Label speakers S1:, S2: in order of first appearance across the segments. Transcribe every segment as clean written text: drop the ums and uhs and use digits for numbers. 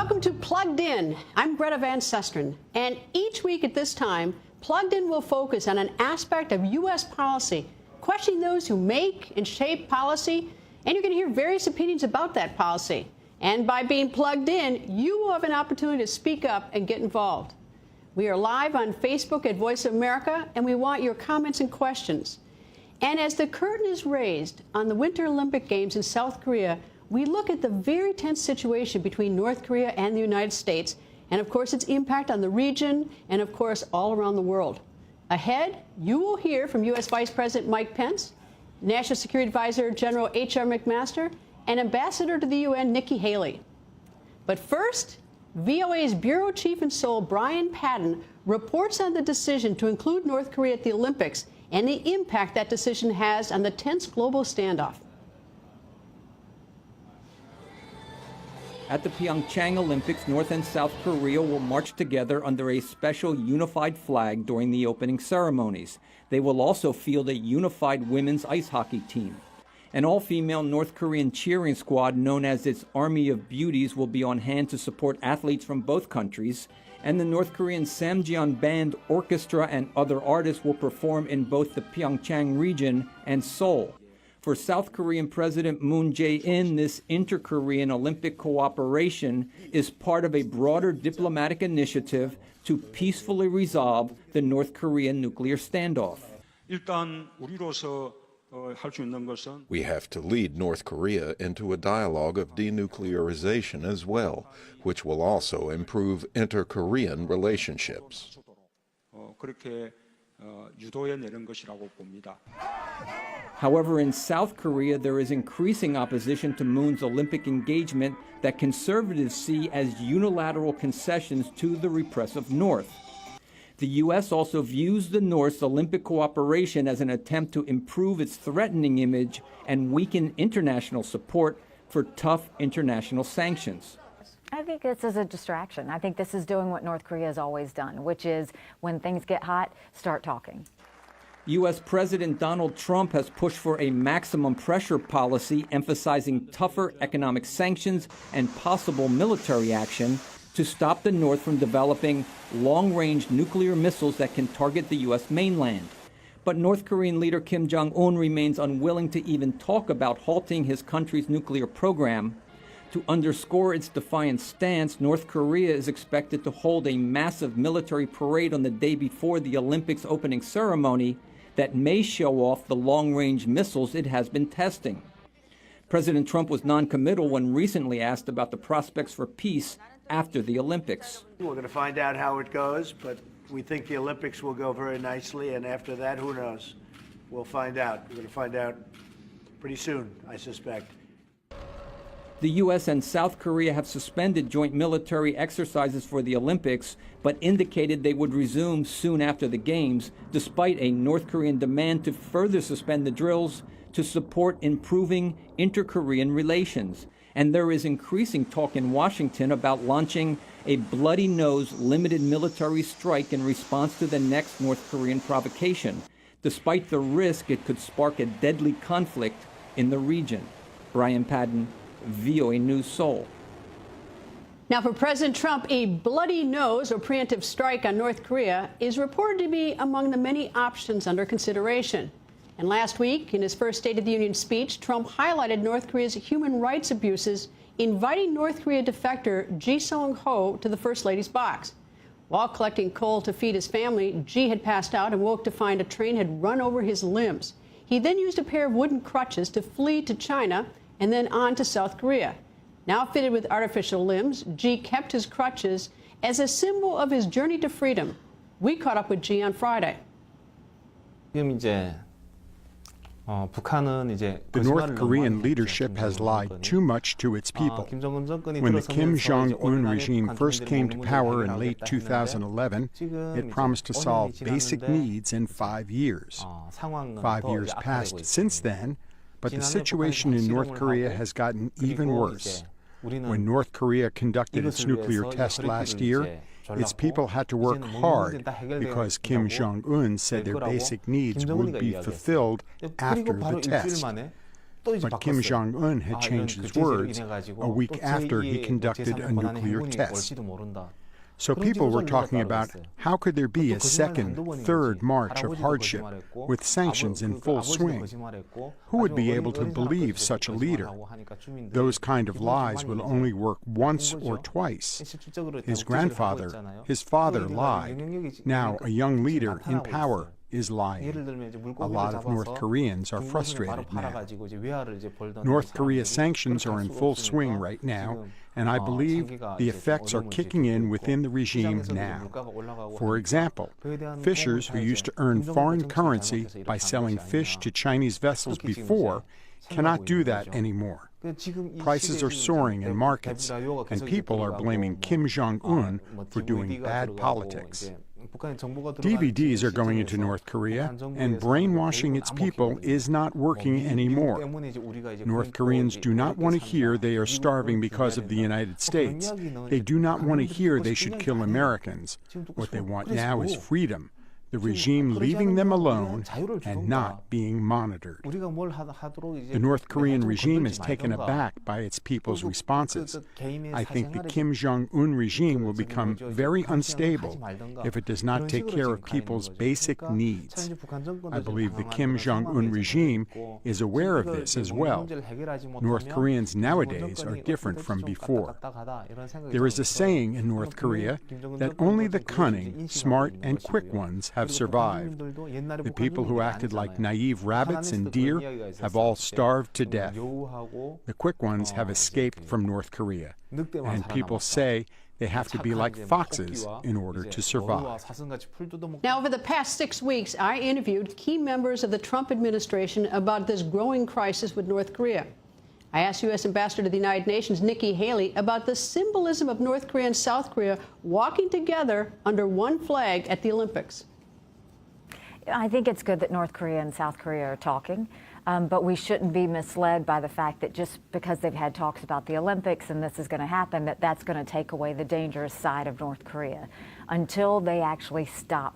S1: Welcome to Plugged In. I'm Greta Van Susteren, and each week at this time, Plugged In will focus on an aspect of U.S. policy, questioning those who make and shape policy, and you're going to hear various opinions about that policy. And by being plugged in, you will have an opportunity to speak up and get involved. We are live on Facebook at Voice of America, and we want your comments and questions. And as the curtain is raised on the Winter Olympic Games in South Korea, we look at the very tense situation between North Korea and the United States, and of course its impact on the region, and of course all around the world. Ahead, you will hear from U.S. Vice President Mike Pence, National Security Advisor General H.R. McMaster, and Ambassador to the UN Nikki Haley. But first, VOA's Bureau Chief in Seoul, Brian Padden, reports on the decision to include North Korea at the Olympics and the impact that decision has on the tense global standoff.
S2: At the Pyeongchang Olympics, North and South Korea will march together under a special unified flag during the opening ceremonies. They will also field a unified women's ice hockey team. An all-female North Korean cheering squad known as its Army of Beauties will be on hand to support athletes from both countries, and the North Korean Samjeon Band Orchestra and other artists will perform in both the Pyeongchang region and Seoul. For South Korean President Moon Jae-in, this inter-Korean Olympic cooperation is part of a broader diplomatic initiative to peacefully resolve the North Korean nuclear standoff.
S3: We have to lead North Korea into a dialogue of denuclearization as well, which will also improve inter-Korean relationships.
S2: However, in South Korea, there is increasing opposition to Moon's Olympic engagement that conservatives see as unilateral concessions to the repressive North. The U.S. also views the North's Olympic cooperation as an attempt to improve its threatening image and weaken international support for tough international sanctions.
S4: I think this is a distraction. I think this is doing what North Korea has always done, which is when things get hot, start talking.
S2: U.S. President Donald Trump has pushed for a maximum pressure policy emphasizing tougher economic sanctions and possible military action to stop the North from developing long-range nuclear missiles that can target the U.S. mainland. But North Korean leader Kim Jong-un remains unwilling to even talk about halting his country's nuclear program. To underscore its defiant stance, North Korea is expected to hold a massive military parade on the day before the Olympics opening ceremony that may show off the long-range missiles it has been testing. President Trump was non-committal when recently asked about the prospects for peace after the Olympics.
S5: We're going to find out how it goes, but we think the Olympics will go very nicely, and after that, who knows? We'll find out. We're going to find out pretty soon, I suspect.
S2: The U.S. and South Korea have suspended joint military exercises for the Olympics, but indicated they would resume soon after the Games, despite a North Korean demand to further suspend the drills to support improving inter-Korean relations. And there is increasing talk in Washington about launching a bloody-nose limited military strike in response to the next North Korean provocation, despite the risk it could spark a deadly conflict in the region. Brian Padden, VOA News, Seoul.
S1: Now, for President Trump, a bloody nose or preemptive strike on North Korea is reported to be among the many options under consideration. And last week, in his first State of the Union speech, Trump highlighted North Korea's human rights abuses, inviting North Korea defector Ji Song-ho to the First Lady's box. While collecting coal to feed his family, Ji had passed out and woke to find a train had run over his limbs. He then used a pair of wooden crutches to flee to China and then on to South Korea. Now fitted with artificial limbs, Ji kept his crutches as a symbol of his journey to freedom. We caught up with Ji on Friday.
S6: The North Korean leadership has lied too much to its people. When the Kim Jong-un regime first came to power in late 2011, it promised to solve basic needs in 5 years. 5 years passed since then, but the situation in North Korea has gotten even worse. When North Korea conducted its nuclear test last year, its people had to work hard because Kim Jong-un said their basic needs would be fulfilled after the test. But Kim Jong-un had changed his words a week after he conducted a nuclear test. So people were talking about how could there be a second, third march of hardship with sanctions in full swing? Who would be able to believe such a leader? Those kind of lies will only work once or twice. His grandfather, his father lied. Now a young leader in power is lying. A lot of North Koreans are frustrated now. North Korea sanctions are in full swing right now, and I believe the effects are kicking in within the regime now. For example, fishers who used to earn foreign currency by selling fish to Chinese vessels before cannot do that anymore. Prices are soaring in markets, and people are blaming Kim Jong-un for doing bad politics. DVDs are going into North Korea, and brainwashing its people is not working anymore. North Koreans do not want to hear they are starving because of the United States. They do not want to hear they should kill Americans. What they want now is freedom, the regime leaving them alone and not being monitored. The North Korean regime is taken aback by its people's responses. I think the Kim Jong-un regime will become very unstable if it does not take care of people's basic needs. I believe the Kim Jong-un regime is aware of this as well. North Koreans nowadays are different from before. There is a saying in North Korea that only the cunning, smart, and quick ones have survived. The people who acted like naive rabbits and deer have all starved to death. The quick ones have escaped from North Korea, and people say they have to be like foxes in order to survive.
S1: Now, over the past 6 weeks, I interviewed key members of the Trump administration about this growing crisis with North Korea. I asked U.S. Ambassador to the United Nations, Nikki Haley, about the symbolism of North Korea and South Korea walking together under one flag at the Olympics.
S4: I think it's good that North Korea and South Korea are talking, but we shouldn't be misled by the fact that just because they've had talks about the Olympics and this is going to happen, that that's going to take away the dangerous side of North Korea. Until they actually stop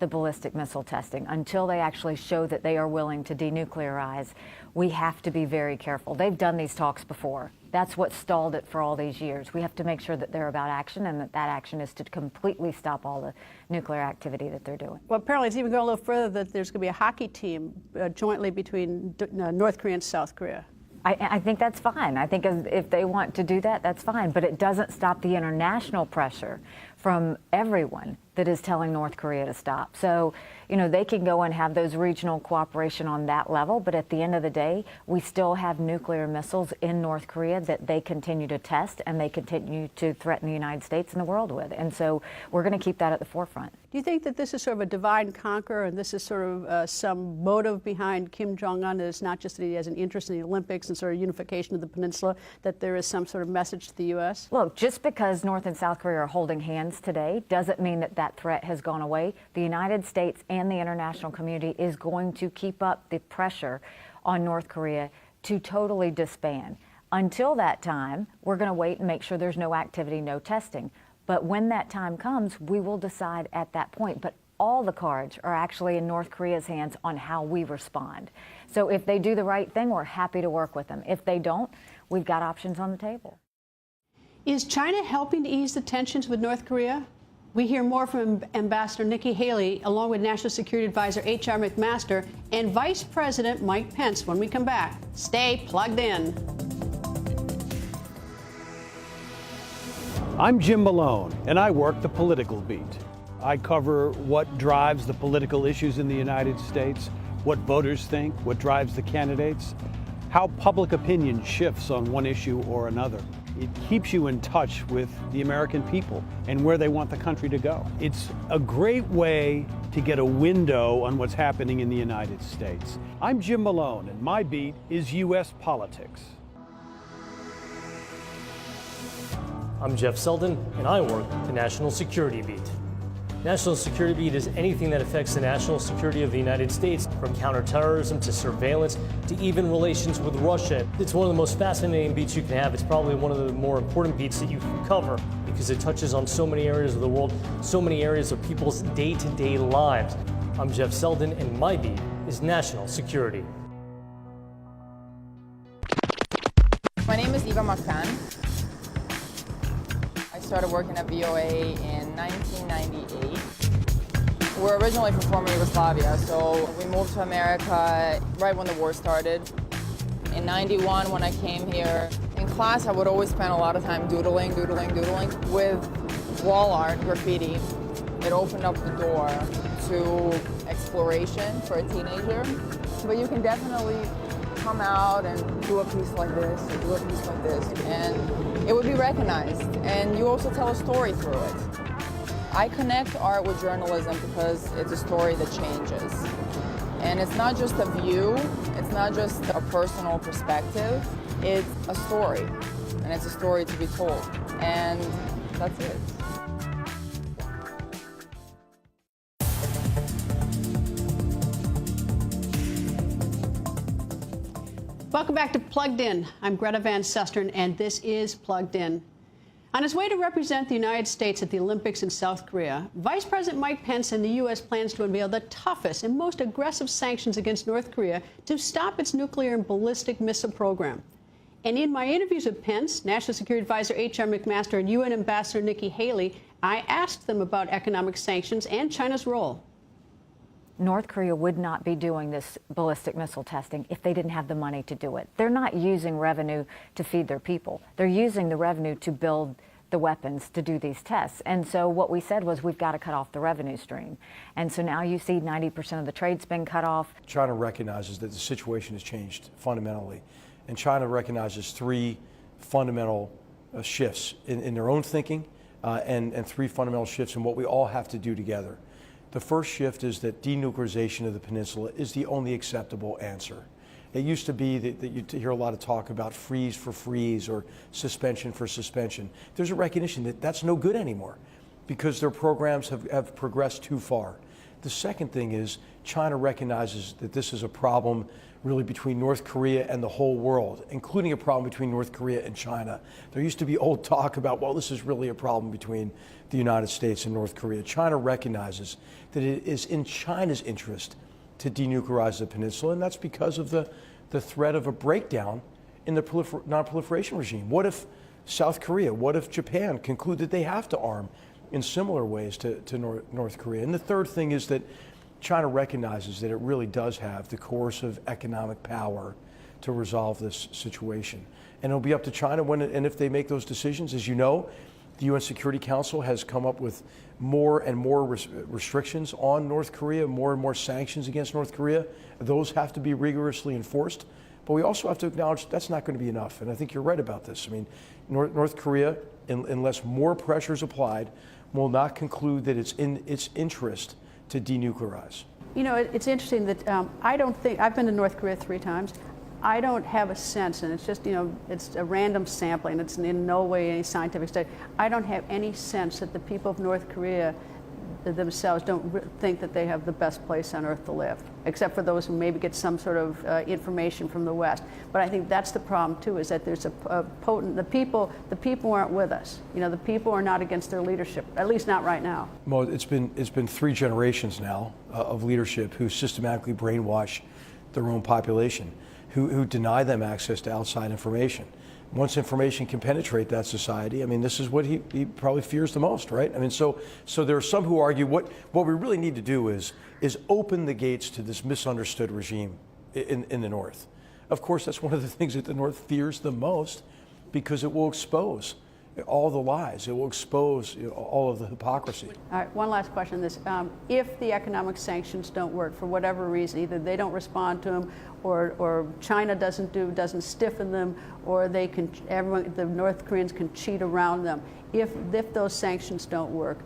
S4: the ballistic missile testing, until they actually show that they are willing to denuclearize, we have to be very careful. They've done these talks before. That's what stalled it for all these years. We have to make sure that they're about action, and that that action is to completely stop all the nuclear activity that they're doing.
S1: Well, apparently it's even going a little further that there's going to be a hockey team jointly between North Korea and South Korea.
S4: I think that's fine. I think if they want to do that, that's fine. But it doesn't stop the international pressure from everyone that is telling North Korea to stop. So, you know, they can go and have those regional cooperation on that level, but at the end of the day, we still have nuclear missiles in North Korea that they continue to test and they continue to threaten the United States and the world with. And so we're going to keep that at the forefront.
S1: Do you think that this is sort of a divide and conquer, and this is sort of some motive behind Kim Jong-un, that it's not just that he has an interest in the Olympics and sort of unification of the peninsula, that there is some sort of message to the U.S.?
S4: Look, just because North and South Korea are holding hands today doesn't mean that that threat has gone away. The United States and the international community is going to keep up the pressure on North Korea to totally disband. Until that time, we're going to wait and make sure there's no activity, no testing. But when that time comes, we will decide at that point. But all the cards are actually in North Korea's hands on how we respond. So if they do the right thing, we're happy to work with them. If they don't, we've got options on the table.
S1: Is China helping to ease the tensions with North Korea? We hear more from Ambassador Nikki Haley, along with National Security Advisor H.R. McMaster and Vice President Mike Pence when we come back. Stay plugged in.
S7: I'm Jim Malone, and I work the political beat. I cover what drives the political issues in the United States, what voters think, what drives the candidates, how public opinion shifts on one issue or another. It keeps you in touch with the American people and where they want the country to go. It's a great way to get a window on what's happening in the United States. I'm Jim Malone, and my beat is U.S. politics.
S8: I'm Jeff Selden, and I work the National Security Beat. National Security Beat is anything that affects the national security of the United States, from counterterrorism to surveillance to even relations with Russia. It's one of the most fascinating beats you can have. It's probably one of the more important beats that you can cover because it touches on so many areas of the world, so many areas of people's day-to-day lives. I'm Jeff Selden, and my beat is national security.
S9: Greta Van Susteren. I started working at VOA in 1998. We're originally from former Yugoslavia, so we moved to America right when the war started. In 91, when I came here, in class I would always spend a lot of time doodling. With wall art, graffiti, it opened up the door to exploration for a teenager. But you can definitely come out and do a piece like this, or do a piece like this, and it would be recognized. And you also tell a story through it. I connect art with journalism because it's a story that changes. And it's not just a view, it's not just a personal perspective, it's a story. And it's a story to be told. And that's it.
S1: Welcome back to Plugged In. I'm Greta Van Susteren, and this is Plugged In. On his way to represent the United States at the Olympics in South Korea, Vice President Mike Pence and the U.S. plans to unveil the toughest and most aggressive sanctions against North Korea to stop its nuclear and ballistic missile program. And in my interviews with Pence, National Security Advisor H.R. McMaster, and UN Ambassador Nikki Haley, I asked them about economic sanctions and China's role.
S4: North Korea would not be doing this ballistic missile testing if they didn't have the money to do it. They're not using revenue to feed their people. They're using the revenue to build the weapons to do these tests. And so what we said was we've got to cut off the revenue stream. And so now you see 90% of the trade's been cut off.
S10: China recognizes that the situation has changed fundamentally. And China recognizes three fundamental shifts in their own thinking and three fundamental shifts in what we all have to do together. The first shift is that denuclearization of the peninsula is the only acceptable answer. It used to be that you'd hear a lot of talk about freeze for freeze or suspension for suspension. There's a recognition that that's no good anymore because their programs have progressed too far. The second thing is China recognizes that this is a problem really between North Korea and the whole world, including a problem between North Korea and China. There used to be old talk about, well, this is really a problem between the United States and North Korea. China recognizes that it is in China's interest to denuclearize the peninsula, and that's because of the threat of a breakdown in the non-proliferation regime. What if South Korea, what if Japan conclude that they have to arm in similar ways to North Korea? And the third thing is that China recognizes that it really does have the coercive economic power to resolve this situation. And it'll be up to China when and if they make those decisions. As you know, the UN Security Council has come up with more and more restrictions on North Korea, more and more sanctions against North Korea. Those have to be rigorously enforced. But we also have to acknowledge that's not going to be enough. And I think you're right about this. I mean, North Korea, unless more pressure is applied, will not conclude that it's in its interest to denuclearize.
S1: You know, it's interesting that I don't think, I've been to North Korea 3 times. I don't have a sense, and it's just, you know, it's a random sampling. It's in no way any scientific study. I don't have any sense that the people of North Korea themselves don't think that they have the best place on earth to live, except for those who maybe get some sort of information from the West. But I think that's the problem too, is that there's a potent, the people aren't with us. You know, the people are not against their leadership, at least not right now.
S10: Well, it's been 3 generations now of leadership who systematically brainwash their own population, who deny them access to outside information. Once information can penetrate that society, I mean, this is what he probably fears the most, right? I mean, so there are some who argue what we really need to do is open the gates to this misunderstood regime in the North. Of course, that's one of the things that the North fears the most because it will expose all the lies. It will expose all of the hypocrisy.
S1: All right, one last question on this. If the economic sanctions don't work for whatever reason, either they don't respond to them, or China doesn't stiffen them, or the North Koreans can cheat around them. If those sanctions don't work,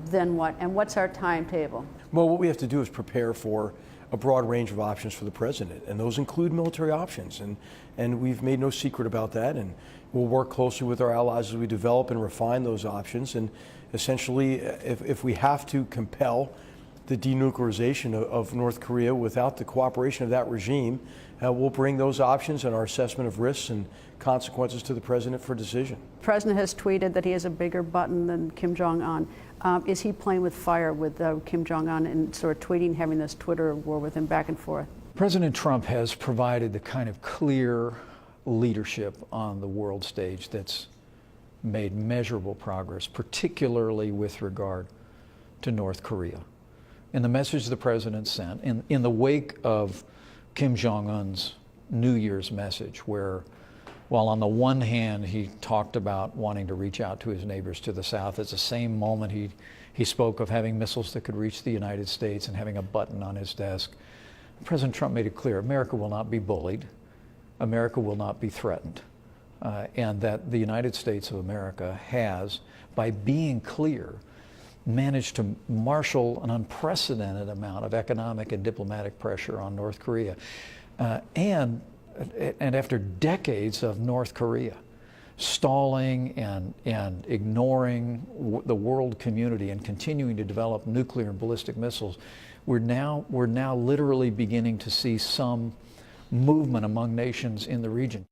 S1: then what? And what's our timetable?
S10: Well, what we have to do is prepare for a broad range of options for the president, and those include military options, and we've made no secret about that, and we'll work closely with our allies as we develop and refine those options. And essentially, if we have to compel the denuclearization of North Korea without the cooperation of that regime, we'll bring those options and our assessment of risks and consequences to the president for decision.
S1: The president has tweeted that he has a bigger button than Kim Jong-un. Is he playing with fire with Kim Jong-un and sort of tweeting, having this Twitter war with him back and forth?
S11: President Trump has provided the kind of clear leadership on the world stage that's made measurable progress, particularly with regard to North Korea. And the message the president sent in the wake of Kim Jong-un's New Year's message, where while on the one hand he talked about wanting to reach out to his neighbors to the south, at the same moment he spoke of having missiles that could reach the United States and having a button on his desk. President Trump made it clear America will not be bullied, America will not be threatened, and that the United States of America has, by being clear, managed to marshal an unprecedented amount of economic and diplomatic pressure on North Korea. And after decades of North Korea stalling and ignoring the world community and continuing to develop nuclear and ballistic missiles, we're now literally beginning to see some movement among nations in the region.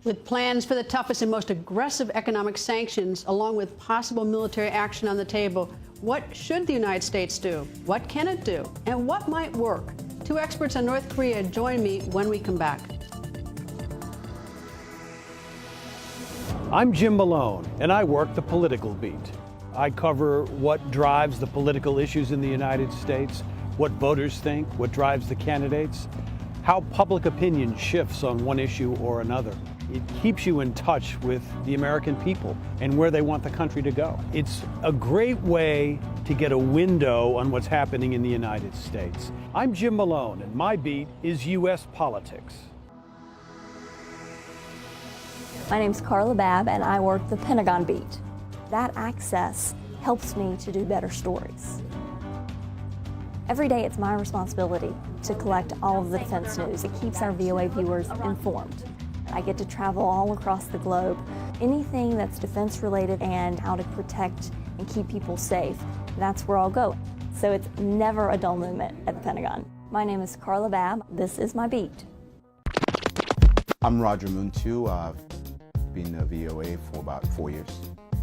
S1: With plans for the toughest and most aggressive economic sanctions, along with possible military action on the table, what should the United States do? What can it do? And what might work? Two experts on North Korea join me when we come back.
S7: I'm Jim Malone, and I work the political beat. I cover what drives the political issues in the United States, what voters think, what drives the candidates, how public opinion shifts on one issue or another. It keeps you in touch with the American people and where they want the country to go. It's a great way to get a window on what's happening in the United States. I'm Jim Malone, and my beat is U.S. politics.
S12: My name's Carla Babb, and I work the Pentagon beat. That access helps me to do better stories. Every day it's my responsibility to collect all of the defense news. It keeps our VOA viewers informed. I get to travel all across the globe. Anything that's defense related and how to protect and keep people safe, that's where I'll go. So it's never a dull moment at the Pentagon. My name is Carla Babb. This is my beat.
S13: I'm Roger Muntu. I've been a VOA for about 4 years.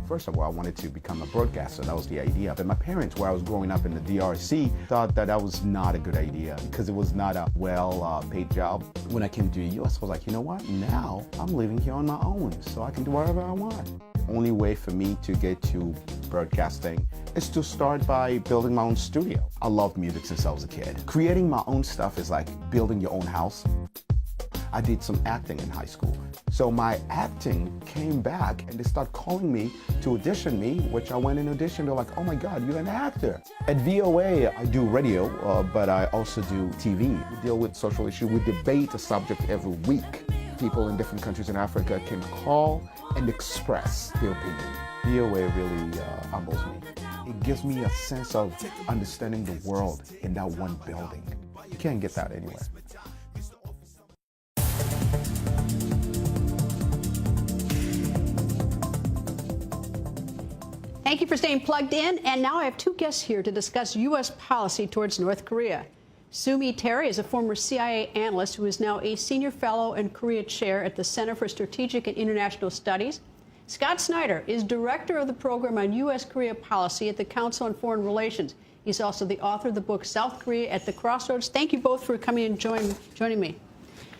S13: First of all, I wanted to become a broadcaster. That was the idea. But my parents, where I was growing up in the DRC, thought that that was not a good idea because it was not a well-paid job. When I came to the US, I was like, you know what? Now I'm living here on my own, so I can do whatever I want. The only way for me to get to broadcasting is to start by building my own studio. I love music since I was a kid. Creating my own stuff is like building your own house. I did some acting in high school. So my acting came back and they started calling me to audition me, which I went and auditioned. They're like, oh my God, you're an actor. At VOA, I do radio, but I also do TV. We deal with social issues. We debate a subject every week. People in different countries in Africa can call and express their opinion. VOA really humbles me. It gives me a sense of understanding the world in that one building. You can't get that anywhere.
S1: Thank you for staying plugged in. And now I have two guests here to discuss U.S. policy towards North Korea. Sumi Terry is a former CIA analyst who is now a senior fellow and Korea chair at the Center for Strategic and International Studies. Scott Snyder is director of the program on U.S.-Korea policy at the Council on Foreign Relations. He's also the author of the book South Korea at the Crossroads. Thank you both for coming and joining me.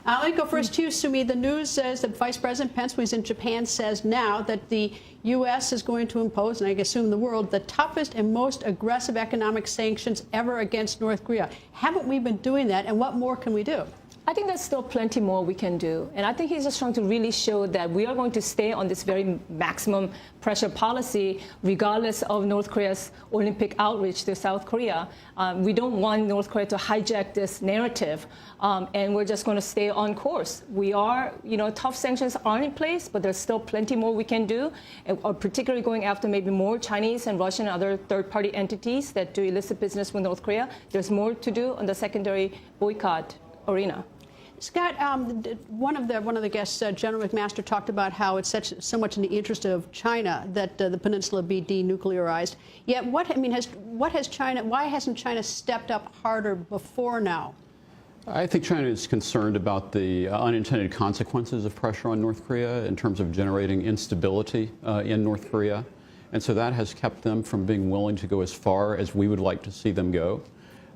S1: Let me go first to you, Sumi. The news says that Vice President Pence, who is in Japan, says now that the U.S. is going to impose, and I assume the world, the toughest and most aggressive economic sanctions ever against North Korea. Haven't we been doing that, and what more can we do?
S14: I think there's still plenty more we can do. And I think he's just trying to really show that we are going to stay on this very maximum pressure policy, regardless of North Korea's Olympic outreach to South Korea. We don't want North Korea to hijack this narrative, and we're just going to stay on course. We are, tough sanctions are in place, but there's still plenty more we can do, particularly going after maybe more Chinese and Russian and other third-party entities that do illicit business with North Korea. There's more to do on the secondary boycott arena.
S1: Scott, one of the guests, General McMaster, talked about how it's so much in the interest of China that the peninsula be denuclearized. Yet, why hasn't China stepped up harder before now?
S15: I think China is concerned about the unintended consequences of pressure on North Korea in terms of generating instability in North Korea. And so that has kept them from being willing to go as far as we would like to see them go.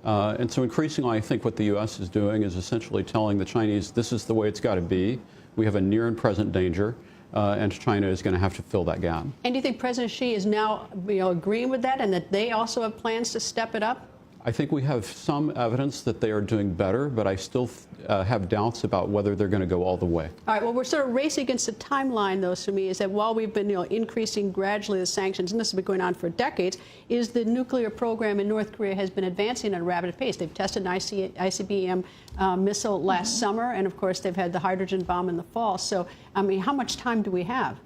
S15: And so increasingly, I think what the U.S. is doing is essentially telling the Chinese, this is the way it's got to be. We have a near and present danger, and China is going to have to fill that gap.
S1: And do you think President Xi is now agreeing with that, and that they also have plans to step it up?
S15: I think we have some evidence that they are doing better, but I still have doubts about whether they're going to go all the way.
S1: All right, well, we're sort of racing against the timeline, though, Sumi, is that while we've been increasing gradually the sanctions, and this has been going on for decades, is the nuclear program in North Korea has been advancing at a rapid pace. They've tested an ICBM missile last summer, and, of course, they've had the hydrogen bomb in the fall. So, I mean, how much time do we have?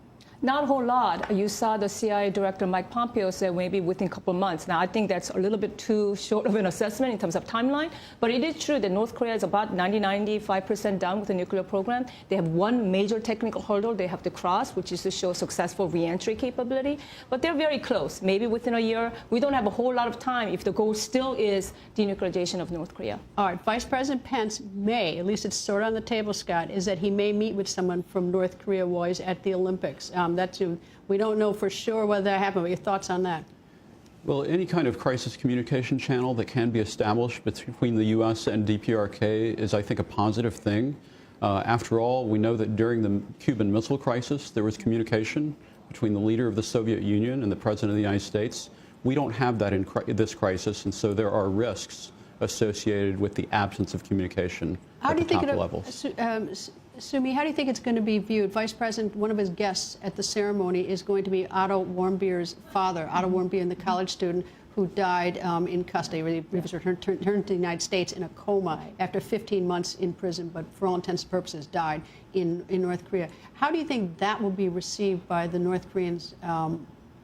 S14: Not a whole lot. You saw the CIA Director Mike Pompeo say maybe within a couple of months. Now, I think that's a little bit too short of an assessment in terms of timeline, but it is true that North Korea is about 95% done with the nuclear program. They have one major technical hurdle they have to cross, which is to show successful reentry capability, but they're very close. Maybe within a year. We don't have a whole lot of time if the goal still is denuclearization of North Korea.
S1: All right, Vice President Pence may, at least it's sort of on the table, Scott, is that he may meet with someone from North Korea boys at the Olympics. We don't know for sure whether that happened, but your thoughts on that?
S15: Well, any kind of crisis communication channel that can be established between the U.S. and DPRK is, I think, a positive thing. After all, we know that during the Cuban Missile Crisis, there was communication between the leader of the Soviet Union and the President of the United States. We don't have that in this crisis, and so there are risks associated with the absence of communication at the top levels.
S1: Sumi, how do you think it's going to be viewed? Vice President, one of his guests at the ceremony is going to be Otto Warmbier's father, Otto Warmbier, the college student who died in custody. He was returned to the United States in a coma after 15 months in prison, but for all intents and purposes died in North Korea. How do you think that will be received by the North Koreans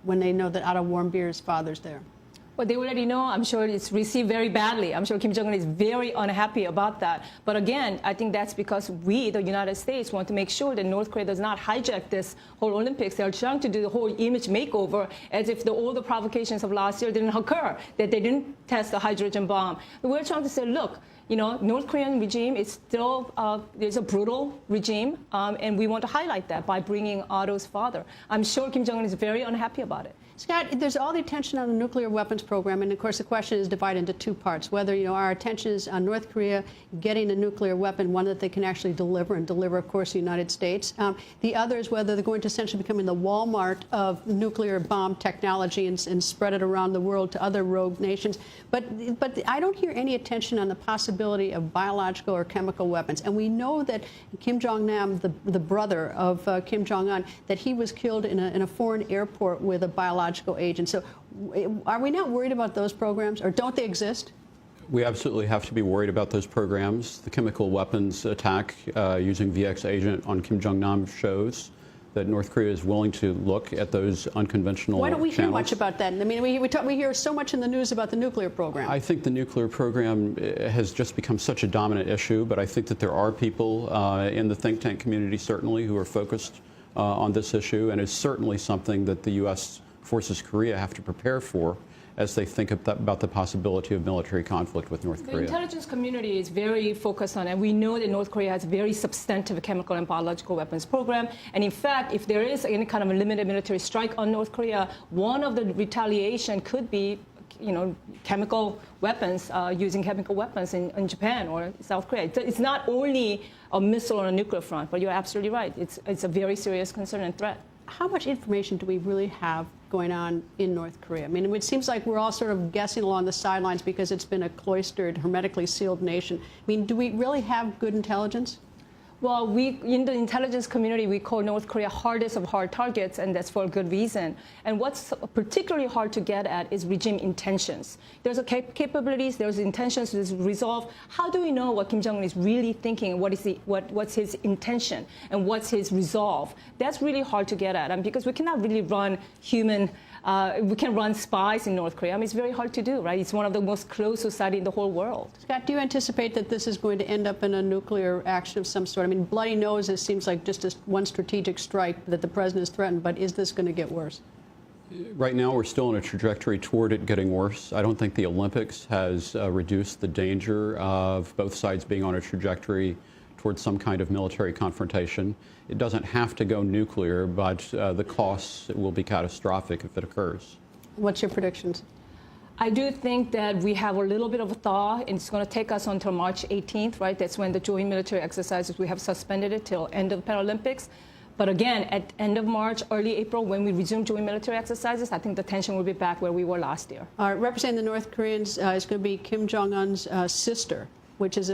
S1: when they know that Otto Warmbier's father's there?
S14: Well, they already know. I'm sure it's received very badly. I'm sure Kim Jong-un is very unhappy about that. But again, I think that's because we, the United States, want to make sure that North Korea does not hijack this whole Olympics. They're trying to do the whole image makeover as if all the provocations of last year didn't occur, that they didn't test the hydrogen bomb. But we're trying to say, look, North Korean regime is still, there's a brutal regime, and we want to highlight that by bringing Otto's father. I'm sure Kim Jong-un is very unhappy about it.
S1: Scott, there's all the attention on the nuclear weapons program, and of course the question is divided into two parts, whether our attention is on North Korea getting a nuclear weapon, one that they can actually deliver, and deliver, of course, the United States. The other is whether they're going to essentially becoming the Walmart of nuclear bomb technology and spread it around the world to other rogue nations. But I don't hear any attention on the possibility of biological or chemical weapons. And we know that Kim Jong-nam, the brother of Kim Jong-un, that he was killed in a foreign airport with a biological agent. So are we not worried about those programs, or don't they exist?
S15: We absolutely have to be worried about those programs. The chemical weapons attack using VX agent on Kim Jong-nam shows that North Korea is willing to look at those unconventional
S1: Why don't we hear
S15: channels.
S1: much about that? I mean, we hear so much in the news about the nuclear program.
S15: I think the nuclear program has just become such a dominant issue, but I think that there are people in the think tank community, certainly, who are focused on this issue, and it's certainly something that the U.S. forces Korea have to prepare for as they think about the possibility of military conflict with North Korea.
S14: The intelligence community is very focused on it. We know that North Korea has a very substantive chemical and biological weapons program. And in fact, if there is any kind of a limited military strike on North Korea, one of the retaliation could be chemical weapons, using chemical weapons in Japan or South Korea. It's not only a missile or a nuclear front, but you're absolutely right. It's a very serious concern and threat.
S1: How much information do we really have going on in North Korea? I mean, it seems like we're all sort of guessing along the sidelines because it's been a cloistered, hermetically sealed nation. I mean, do we really have good intelligence?
S14: Well, we, in the intelligence community, we call North Korea hardest of hard targets, and that's for a good reason. And what's particularly hard to get at is regime intentions. There's capabilities, there's intentions, there's resolve. How do we know what Kim Jong-un is really thinking? What's his intention and what's his resolve? That's really hard to get at, and because we cannot really run we can run spies in North Korea. I mean, it's very hard to do, right? It's one of the most closed society in the whole world.
S1: Scott, do you anticipate that this is going to end up in a nuclear action of some sort? I mean, bloody noses seems like just one strategic strike that the president has threatened, but is this going to get worse?
S15: Right now, we're still on a trajectory toward it getting worse. I don't think the Olympics has reduced the danger of both sides being on a trajectory towards some kind of military confrontation. It doesn't have to go nuclear, but the costs will be catastrophic if it occurs.
S1: What's your predictions?
S14: I do think that we have a little bit of a thaw, and it's going to take us until March 18th, right? That's when the joint military exercises, we have suspended it till end of the Paralympics. But again, at end of March, early April, when we resume joint military exercises, I think the tension will be back where we were last year.
S1: Representing the North Koreans is going to be Kim Jong-un's sister, which is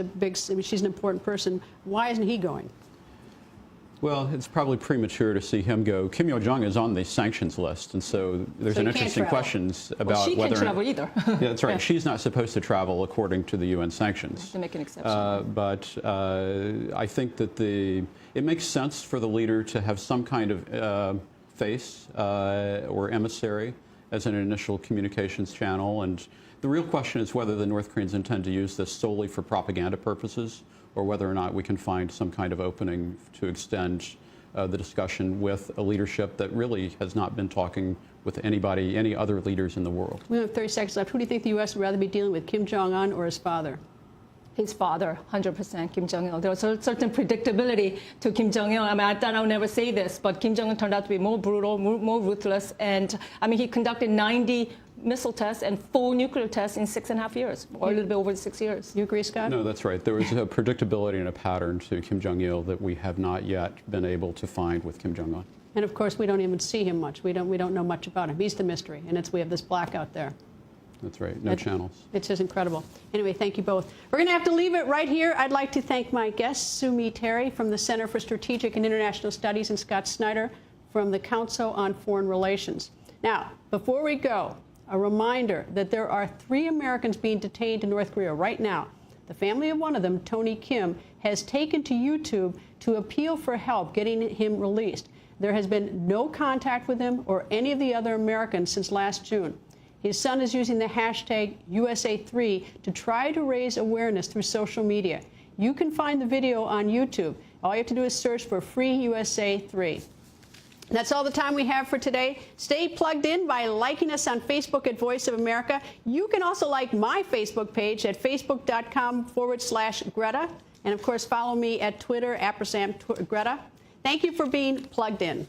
S1: she's an important person. Why isn't he going?
S15: Well, it's probably premature to see him go. Kim Yo-jong is on the sanctions list, and so there's an interesting questions about
S14: she
S15: whether...
S14: She can't travel either.
S15: Yeah, that's right.
S14: Yeah.
S15: She's not supposed to travel according to the UN sanctions.
S14: To make an exception.
S15: But I think that it makes sense for the leader to have some kind of face or emissary as an initial communications channel. And the real question is whether the North Koreans intend to use this solely for propaganda purposes, or whether or not we can find some kind of opening to extend the discussion with a leadership that really has not been talking with any other leaders in the world.
S1: We have 30 seconds left. Who do you think the U.S. would rather be dealing with, Kim Jong-un or his father?
S14: His father, 100%, Kim Jong-il. There was a certain predictability to Kim Jong-il. I mean, I thought I would never say this, but Kim Jong-un turned out to be more brutal, more ruthless, and I mean, he conducted 90 missile tests and 4 nuclear tests in 6.5 years, or a little bit over 6 years.
S1: You agree, Scott?
S15: No, that's right. There was a predictability and a pattern to Kim Jong-il that we have not yet been able to find with Kim Jong-un.
S1: And of course, we don't even see him much. We don't know much about him. He's the mystery, and we have this blackout there.
S15: That's right. No channels.
S1: It's just incredible. Anyway, thank you both. We're going to have to leave it right here. I'd like to thank my guests, Sumi Terry from the Center for Strategic and International Studies and Scott Snyder from the Council on Foreign Relations. Now, before we go, a reminder that there are 3 Americans being detained in North Korea right now. The family of one of them, Tony Kim, has taken to YouTube to appeal for help getting him released. There has been no contact with him or any of the other Americans since last June. His son is using the hashtag USA3 to try to raise awareness through social media. You can find the video on YouTube. All you have to do is search for Free USA3. That's all the time we have for today. Stay plugged in by liking us on Facebook at Voice of America. You can also like my Facebook page at facebook.com/Greta. And of course, follow me at Twitter, @Greta. Thank you for being plugged in.